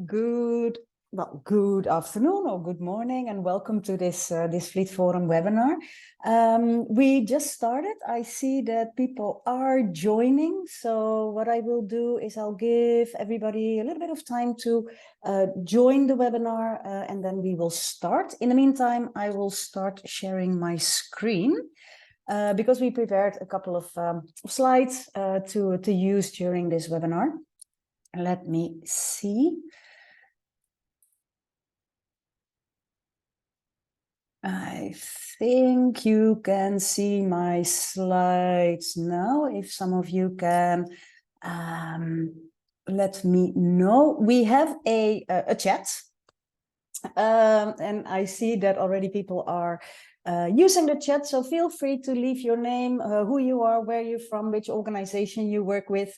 Good afternoon or good morning, and welcome to this Fleet Forum webinar. We just started. I see that people are joining. So what I will do is I'll give everybody a little bit of time to join the webinar, and then we will start. In the meantime, I will start sharing my screen. Because we prepared a couple of slides to use during this webinar. Let me see. I think you can see my slides now. If some of you can let me know. We have a chat. And I see that already people are using the chat. So feel free to leave your name, who you are, where you're from, which organization you work with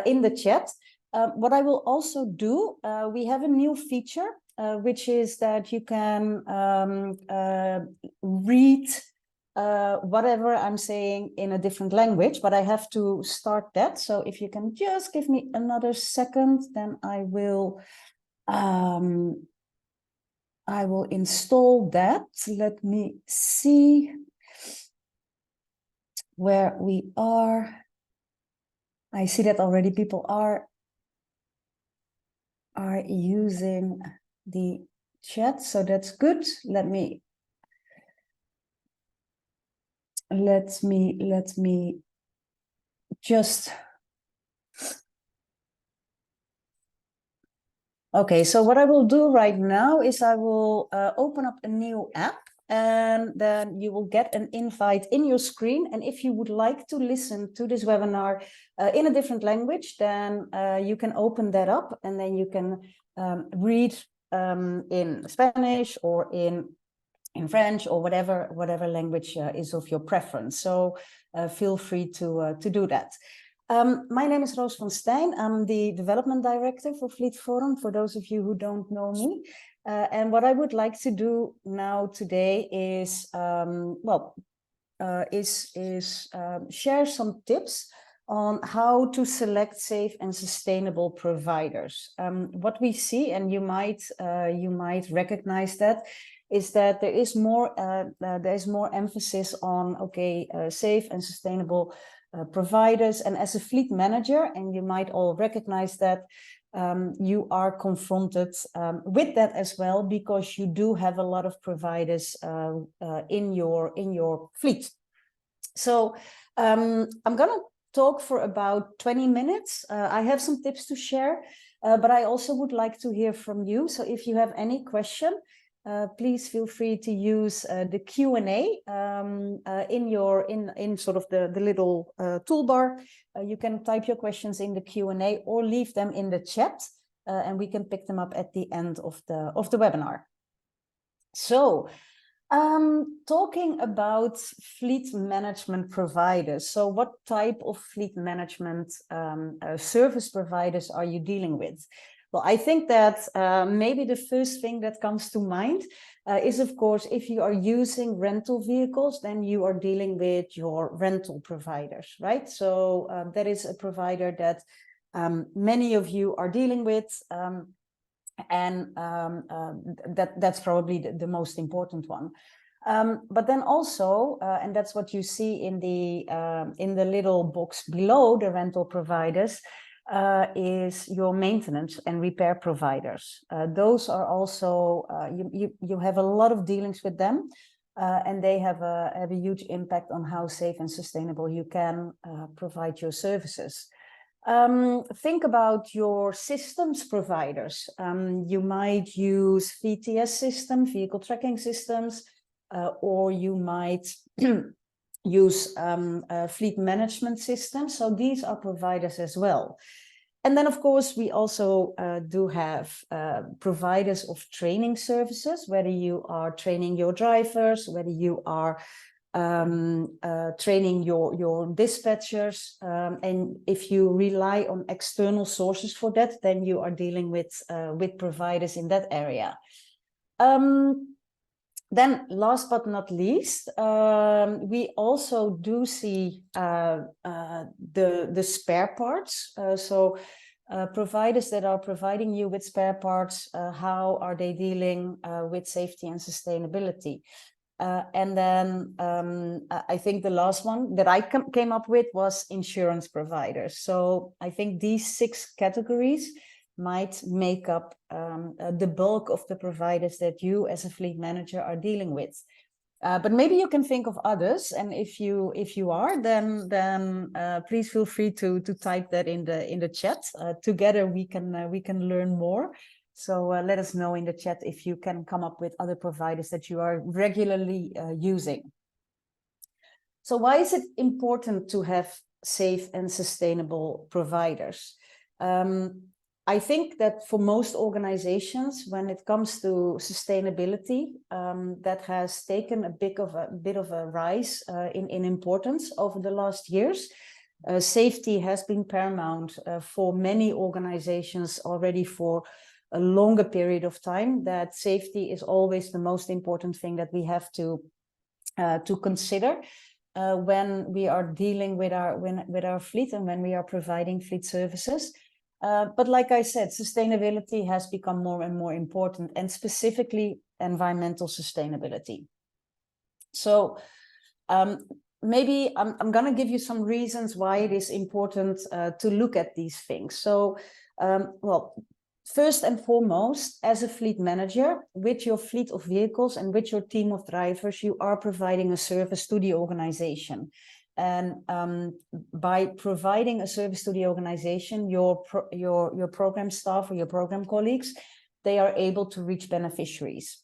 in the chat. What I will also do, we have a new feature, which is that you can read whatever I'm saying in a different language, but I have to start that. So if you can just give me another second, then I will install that. Let me see where we are. I see that already people are using the chat, so that's good. Let me just. Okay, so what I will do right now is I will open up a new app, and then you will get an invite in your screen. And if you would like to listen to this webinar in a different language, then you can open that up, and then you can read in Spanish or in French or whatever language is of your preference. So feel free to do that. My name is Roos van Stijn. I'm the development director for Fleet Forum, for those of you who don't know me. And what I would like to do now today is, share some tips on how to select safe and sustainable providers. What we see, and you might recognize that, is that there is more emphasis on safe and sustainable providers. And as a fleet manager, and you might all recognize that, you are confronted with that as well, because you do have a lot of providers in your fleet. So I'm gonna talk for about 20 minutes. I have some tips to share, but I also would like to hear from you. So if you have any question, please feel free to use the Q&A in sort of the little toolbar. You can type your questions in the Q&A or leave them in the chat, and we can pick them up at the end of the webinar. So, talking about fleet management providers. So what type of fleet management service providers are you dealing with? Well, I think that maybe the first thing that comes to mind is, of course, if you are using rental vehicles, then you are dealing with your rental providers, right? So that is a provider that many of you are dealing with, that's probably the most important one. But then also, and that's what you see in the little box below the rental providers, is your maintenance and repair providers. Those are also, you have a lot of dealings with them, and they have a huge impact on how safe and sustainable you can provide your services. Think about your systems providers. You might use VTS system, vehicle tracking systems, or you might use fleet management systems. So these are providers as well. And then, of course, we also do have providers of training services, whether you are training your drivers, whether you are training your dispatchers, and if you rely on external sources for that, then you are dealing with providers in that area. Then last but not least, we also do see the spare parts. So providers that are providing you with spare parts, how are they dealing with safety and sustainability? And then I think the last one that I came up with was insurance providers. So I think these 6 categories might make up the bulk of the providers that you as a fleet manager are dealing with. But maybe you can think of others, and if you are, then please feel free to type that in the chat. Together we can learn more. So let us know in the chat if you can come up with other providers that you are regularly using. So why is it important to have safe and sustainable providers? I think that for most organizations, when it comes to sustainability, that has taken a bit of a rise in importance over the last years. Safety has been paramount for many organizations already for a longer period of time. That safety is always the most important thing that we have to consider when we are dealing with our fleet and when we are providing fleet services. But like I said, sustainability has become more and more important, and specifically environmental sustainability. So maybe I'm going to give you some reasons why it is important to look at these things. So, well, first and foremost, as a fleet manager, with your fleet of vehicles and with your team of drivers, you are providing a service to the organization. And by providing a service to the organization, your program staff or your program colleagues, they are able to reach beneficiaries.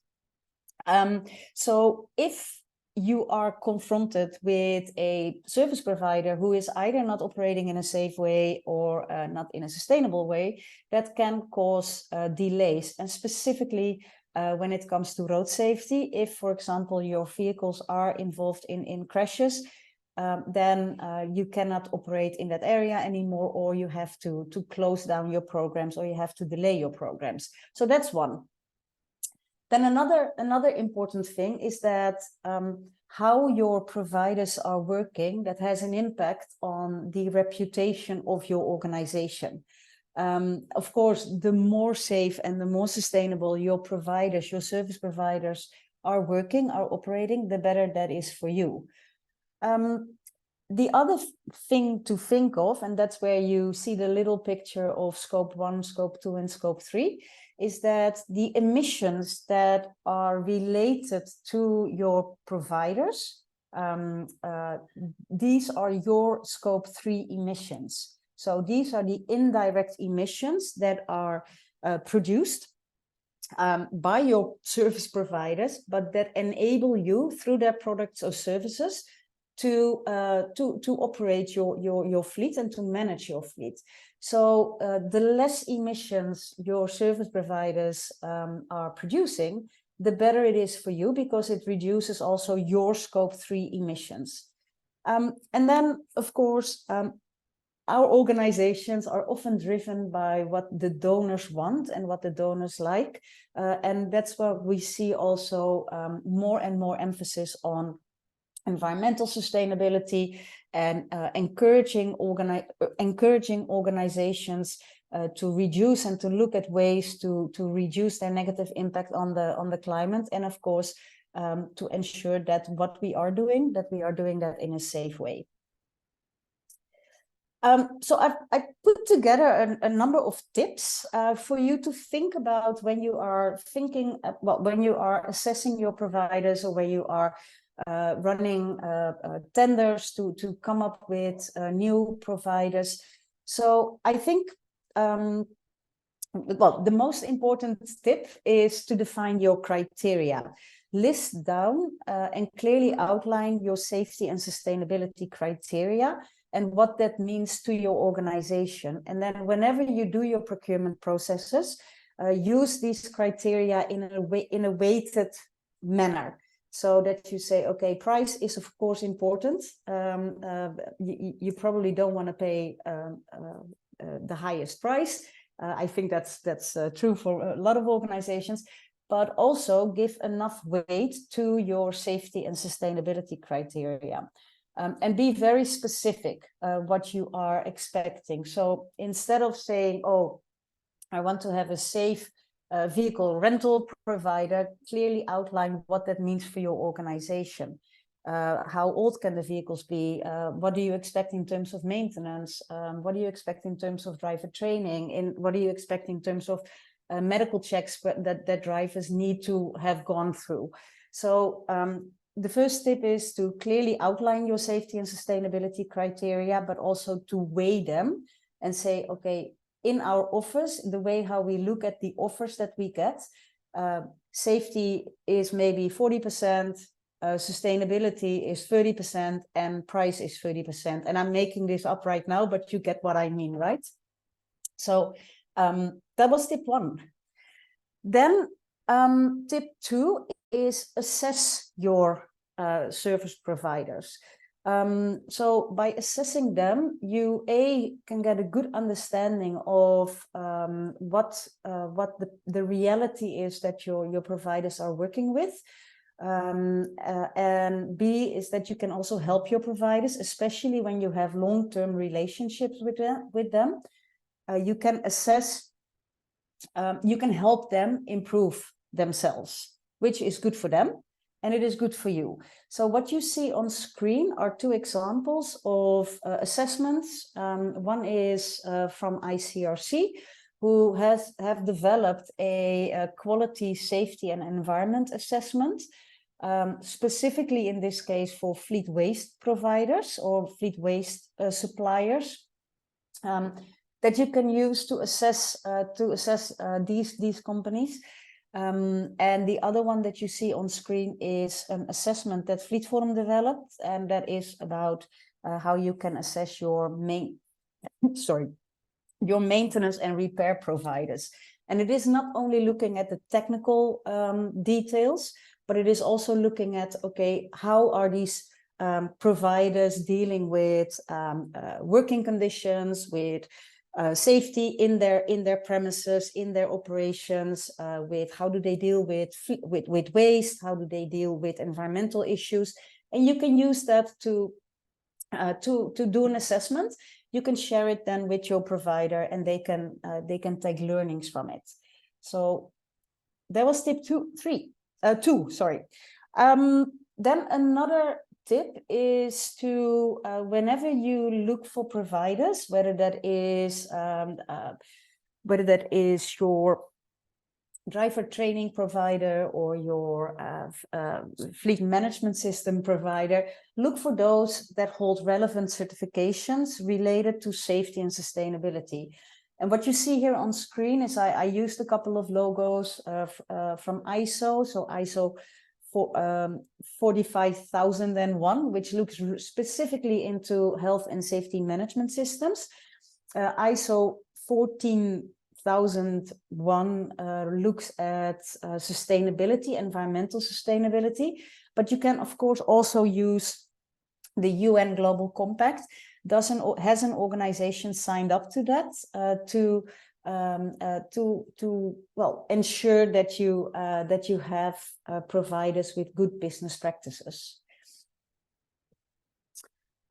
So if you are confronted with a service provider who is either not operating in a safe way or not in a sustainable way, that can cause delays. And specifically when it comes to road safety, if, for example, your vehicles are involved in crashes, then you cannot operate in that area anymore, or you have to close down your programs, or you have to delay your programs. So that's one. Then another important thing is that how your providers are working, that has an impact on the reputation of your organization. Of course, the more safe and the more sustainable your providers, your service providers are working, are operating, the better that is for you. The other thing to think of, and that's where you see the little picture of scope 1, scope 2, and scope 3, is that the emissions that are related to your providers, these are your scope 3 emissions. So these are the indirect emissions that are produced by your service providers, but that enable you through their products or services to operate your fleet and to manage your fleet. So the less emissions your service providers are producing, the better it is for you, because it reduces also your scope 3 emissions. And then, of course, our organizations are often driven by what the donors want and what the donors like. And that's what we see also more and more emphasis on environmental sustainability, and encouraging organizations to reduce and to look at ways to reduce their negative impact on the climate, and of course to ensure that what we are doing, that we are doing that in a safe way. So I put together a number of tips for you to think about when you are thinking, when you are assessing your providers, or when you are running tenders to come up with new providers. So I think, well, the most important tip is to define your criteria. List down and clearly outline your safety and sustainability criteria and what that means to your organization. And then whenever you do your procurement processes, use these criteria in a weighted manner. So that you say, okay, price is of course important. You probably don't want to pay the highest price. I think that's true for a lot of organizations, but also give enough weight to your safety and sustainability criteria. And be very specific what you are expecting. So instead of saying, oh, I want to have a safe vehicle rental provider, clearly outline what that means for your organization. How old can the vehicles be? What do you expect in terms of maintenance? What do you expect in terms of driver training? And what do you expect in terms of medical checks that drivers need to have gone through? So the first tip is to clearly outline your safety and sustainability criteria, but also to weigh them and say, okay, in our offers, the way how we look at the offers that we get, safety is maybe 40%, sustainability is 30%, and price is 30%. And I'm making this up right now, but you get what I mean, right? So that was tip 1. Then tip 2 is assess your service providers. So by assessing them, you can get a good understanding of what the reality is that your providers are working with. And B is that you can also help your providers, especially when you have long-term relationships with them. You can assess, you can help them improve themselves, which is good for them. And it is good for you. So what you see on screen are 2 examples of assessments. One is from ICRC, who have developed a quality, safety, and environment assessment, specifically in this case for fleet waste providers or fleet waste suppliers, that you can use to assess these companies. And the other one that you see on screen is an assessment that Fleetforum developed, and that is about how you can assess your maintenance and repair providers. And it is not only looking at the technical details, but it is also looking at, okay, how are these providers dealing with working conditions, with safety in their premises, in their operations, with how do they deal with waste, how do they deal with environmental issues, and you can use that to do an assessment. You can share it then with your provider, and they can take learnings from it. So that was tip 2. Sorry. Then another tip is to whenever you look for providers, whether that is your driver training provider or your fleet management system provider, look for those that hold relevant certifications related to safety and sustainability. And what you see here on screen is I used a couple of logos from ISO, so ISO 45001, which looks specifically into health and safety management systems. ISO 14001 looks at sustainability, environmental sustainability, but you can of course also use the UN Global Compact. Has an organization signed up to that to ensure that you have providers with good business practices.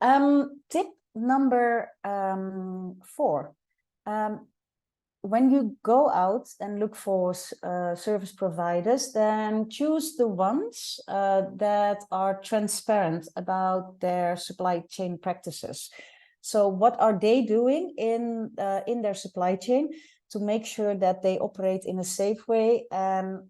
Tip number 4. When you go out and look for service providers, then choose the ones that are transparent about their supply chain practices. So what are they doing in their supply chain to make sure that they operate in a safe way and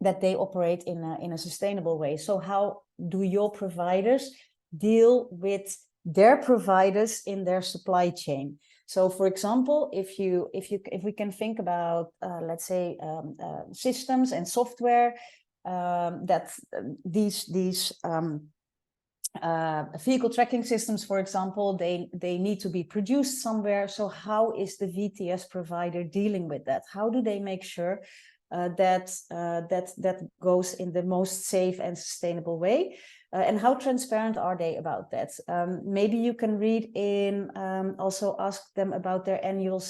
that they operate in a sustainable way? So how do your providers deal with their providers in their supply chain? So, for example, if we can think about, let's say, systems and software, that these vehicle tracking systems, for example, they need to be produced somewhere. So, how is the VTS provider dealing with that? How do they make sure that goes in the most safe and sustainable way? And how transparent are they about that? Maybe you can read in, also ask them about their annual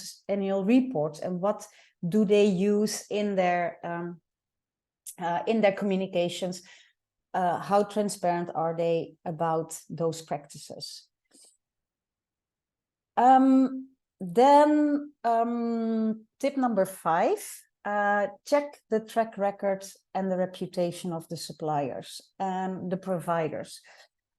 reports and what do they use in their communications how transparent are they about those practices? Then tip number 5, check the track record and the reputation of the suppliers and the providers.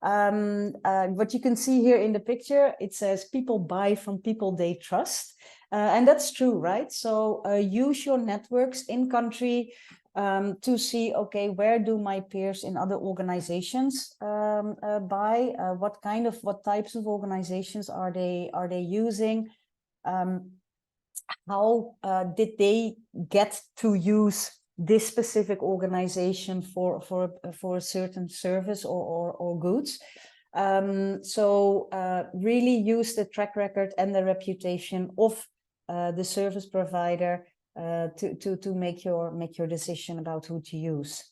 What you can see here in the picture, it says people buy from people they trust. And that's true, right? So use your networks in country to see, okay, where do my peers in other organizations buy? What types of organizations are they using? How did they get to use this specific organization for a certain service or goods? So really use the track record and the reputation of the service provider to make your decision about who to use.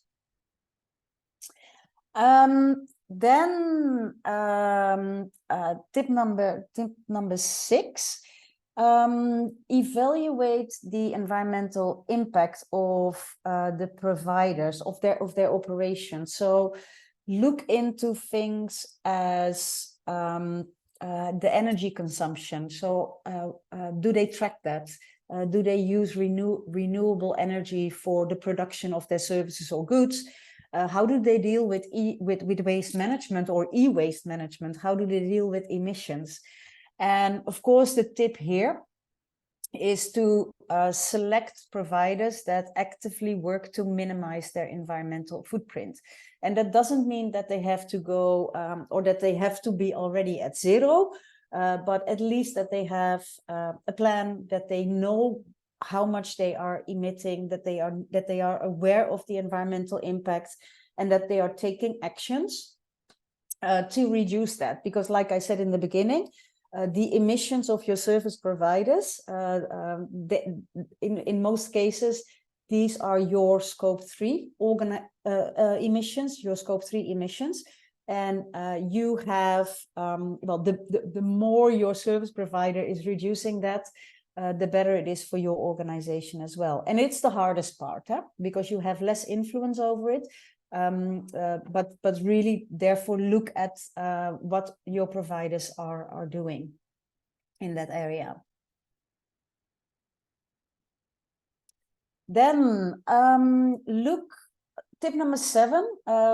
Then tip number 6. Evaluate the environmental impact of the providers of their operations. So look into things as the energy consumption. So do they track that? Do they use renewable energy for the production of their services or goods? How do they deal with waste management or e-waste management? How do they deal with emissions? And of course, the tip here is to select providers that actively work to minimize their environmental footprint. And that doesn't mean that they have to go or that they have to be already at 0, but at least that they have a plan, that they know how much they are emitting, that they are aware of the environmental impact, and that they are taking actions to reduce that. Because like I said in the beginning, the emissions of your service providers, in most cases, these are your scope 3 emissions, your scope 3 emissions. And you have, well, the more your service provider is reducing that, the better it is for your organization as well. And it's the hardest part, because you have less influence over it. But really, therefore, look at what your providers are doing in that area. Then tip number 7,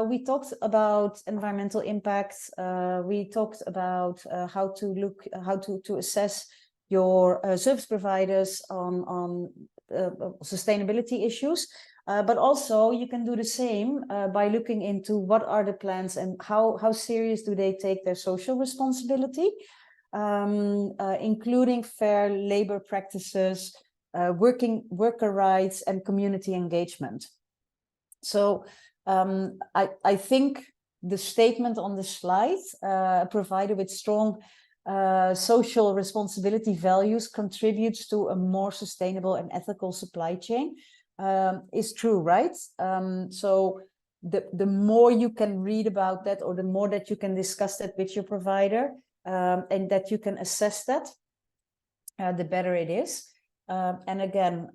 we talked about environmental impacts. We talked about how to assess your service providers on sustainability issues. But also you can do the same by looking into what are the plans and how serious do they take their social responsibility, including fair labor practices, worker rights, and community engagement. So I think the statement on the slide, provided with strong social responsibility values contributes to a more sustainable and ethical supply chain, is true, right? So the more you can read about that, or the more that you can discuss that with your provider, and that you can assess that, the better it is. And again,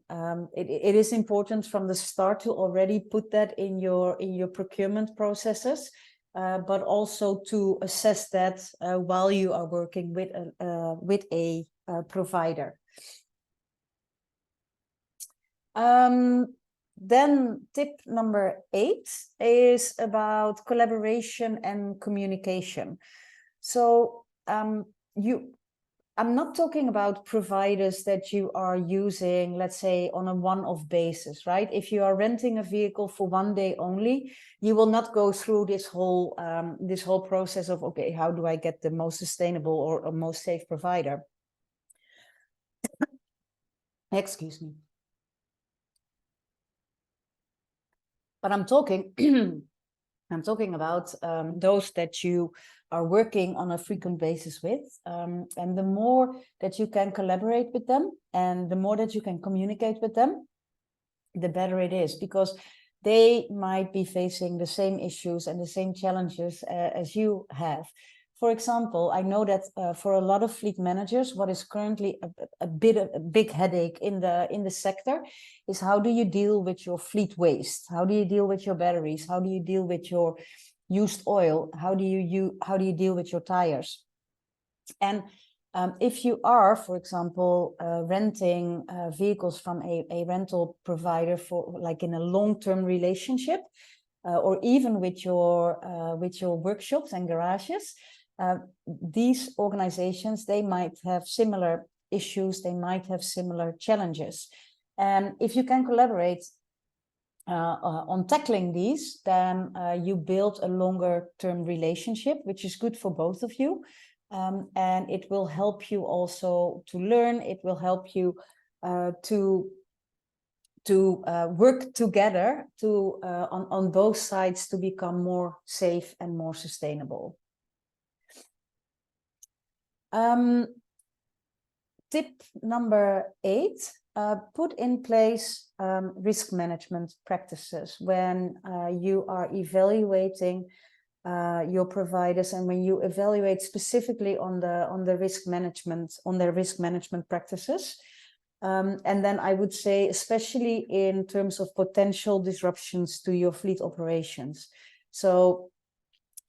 it is important from the start to already put that in your procurement processes, but also to assess that while you are working with a provider. Then tip number 8 is about collaboration and communication. So I'm not talking about providers that you are using, let's say, on a one-off basis, right? If you are renting a vehicle for one day only, you will not go through this whole process of, okay, how do I get the most sustainable or most safe provider? Excuse me. But I'm talking about those that you are working on a frequent basis with, and the more that you can collaborate with them and the more that you can communicate with them, the better it is, because they might be facing the same issues and the same challenges as you have. For example, I know that for a lot of fleet managers, what is currently a big headache in the sector is how do you deal with your fleet waste? How do you deal with your batteries? How do you deal with your used oil? How do you deal with your tires? And if you are, for example, renting vehicles from a rental provider for like in a long-term relationship, or even with your workshops and garages, these organizations, they might have similar issues, they might have similar challenges. And if you can collaborate on tackling these, then you build a longer term relationship, which is good for both of you. And it will help you also to learn, it will help you to work together to on both sides to become more safe and more sustainable. Tip number 8, put in place risk management practices when you are evaluating your providers, and when you evaluate specifically on the risk management, on their risk management practices. And then I would say, especially in terms of potential disruptions to your fleet operations. So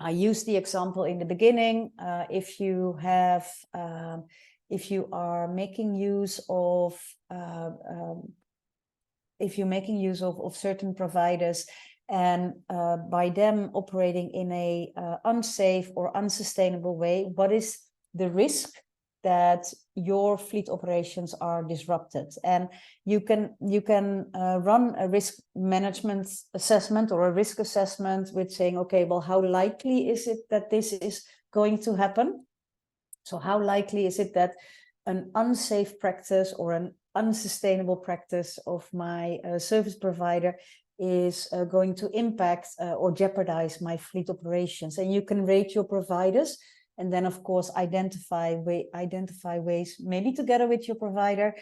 I used the example in the beginning, if you are making use of certain providers, and by them operating in a unsafe or unsustainable way, what is the risk that your fleet operations are disrupted? And you can run a risk management assessment or a risk assessment with saying, okay, well, how likely is it that this is going to happen? So how likely is it that an unsafe practice or an unsustainable practice of my service provider is going to impact or jeopardize my fleet operations? And you can rate your providers, and then of course identify ways, maybe together with your provider,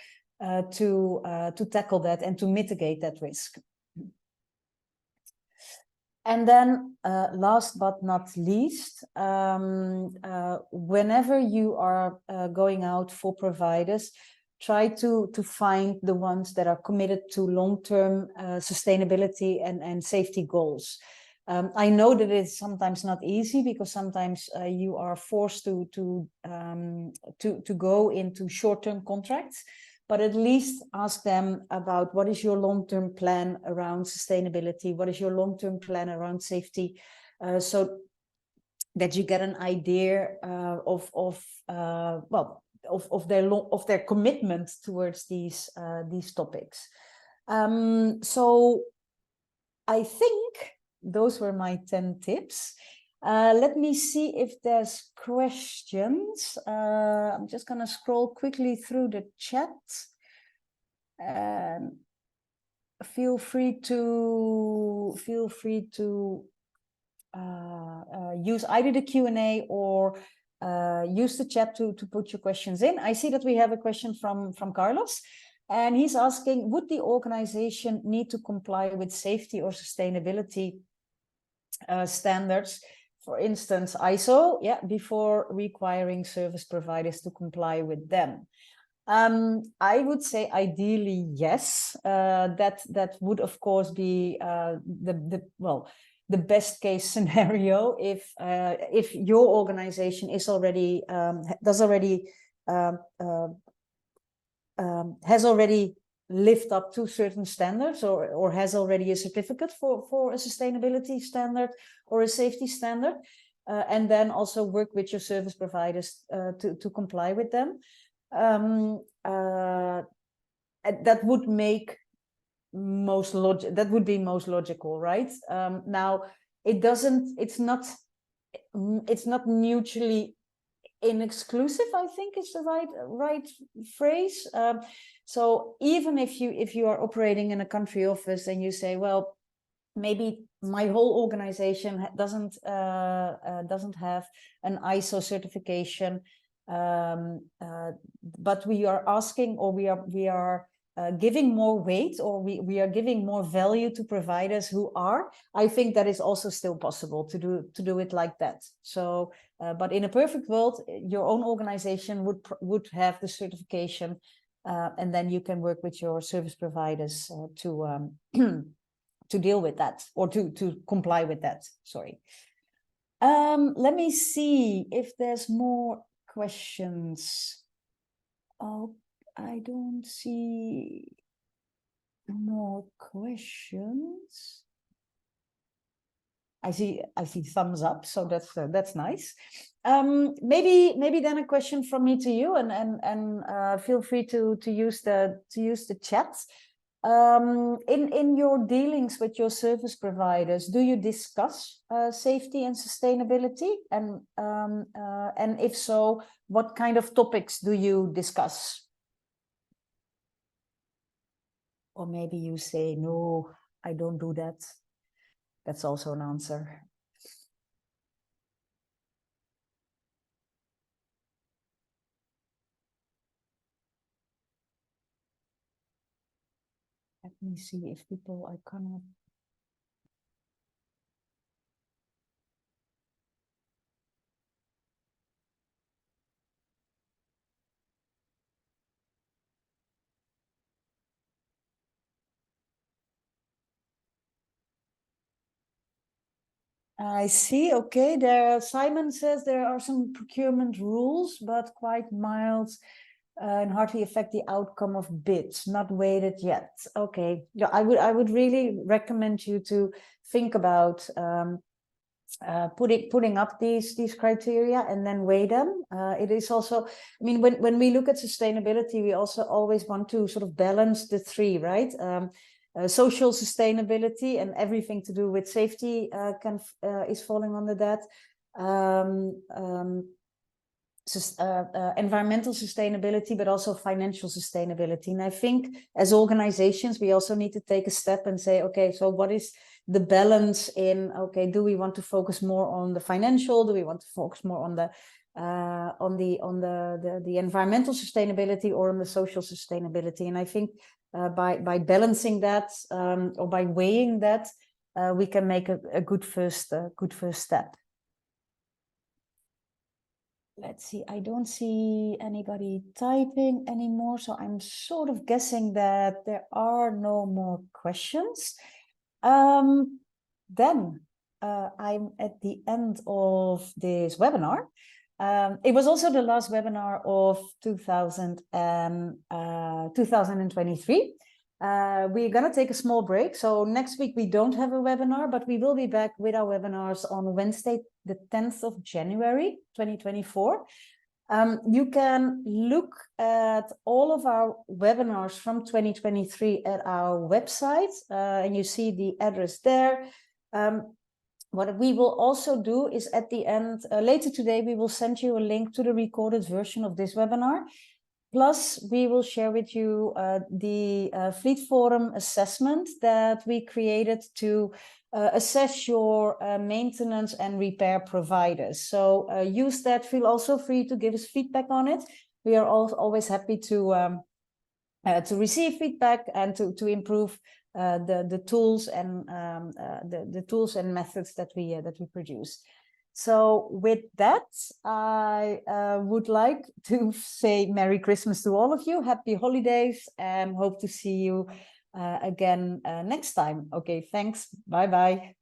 to tackle that and to mitigate that risk. And then last but not least, whenever you are going out for providers, try to find the ones that are committed to long-term sustainability and safety goals. I know that it's sometimes not easy, because sometimes you are forced to go into short-term contracts, but at least ask them about what is your long-term plan around sustainability, what is your long-term plan around safety, so that you get an idea of their commitment towards these topics. So I think those were my 10 tips. Let me see if there's questions. I'm just going to scroll quickly through the chat. Feel free to use either the Q&A or use the chat to put your questions in. I see that we have a question from Carlos, and he's asking, would the organization need to comply with safety or sustainability standards, for instance ISO, before requiring service providers to comply with them? I would say ideally yes. That would of course be the best case scenario if your organization is already has already lived up to certain standards, or has already a certificate for a sustainability standard or a safety standard, and then also work with your service providers to comply with them. That would make that would be most logical, right? Now it's not mutually inexclusive, I think is the right phrase. So even if you are operating in a country office and you say, well, maybe my whole organization doesn't have an ISO certification, but we are asking, or we are giving more weight, or we are giving more value to providers who are, I think that is also still possible to do it like that. So, but in a perfect world, your own organization would have the certification, and then you can work with your service providers to to deal with that, or to comply with that. Sorry. Let me see if there's more questions. Oh, I don't see more questions. I see thumbs up, so that's nice. Maybe then a question from me to you, and feel free to use the chat. In your dealings with your service providers, do you discuss safety and sustainability? And if so, what kind of topics do you discuss? Or maybe you say, no, I don't do that. That's also an answer. Let me see if people, I cannot. I see. Okay, there. Simon says there are some procurement rules, but quite mild and hardly affect the outcome of bids. Not weighted yet. Okay. Yeah, I would really recommend you to think about putting up these criteria and then weigh them. It is also, I mean, when we look at sustainability, we also always want to sort of balance the three, right? Social sustainability and everything to do with safety is falling under that. Environmental sustainability, but also financial sustainability. And I think as organizations, we also need to take a step and say, okay, so what is the balance in, okay, do we want to focus more on the financial? Do we want to focus more on the environmental sustainability, or on the social sustainability? And I think by balancing that, or by weighing that, we can make a good first step. Let's see, I don't see anybody typing anymore, so I'm sort of guessing that there are no more questions. Then I'm at the end of this webinar. It was also the last webinar of 2023. We're going to take a small break. So next week we don't have a webinar, but we will be back with our webinars on Wednesday, the 10th of January, 2024. You can look at all of our webinars from 2023 at our website, and you see the address there. What we will also do is at the end, later today, we will send you a link to the recorded version of this webinar. Plus, we will share with you the Fleet Forum assessment that we created to assess your maintenance and repair providers. So use that. Feel also free to give us feedback on it. We are always happy to receive feedback and to improve the tools and the tools and methods that we produce. So with that, I would like to say Merry Christmas to all of you, Happy Holidays, and hope to see you again next time. Okay, thanks. Bye-bye.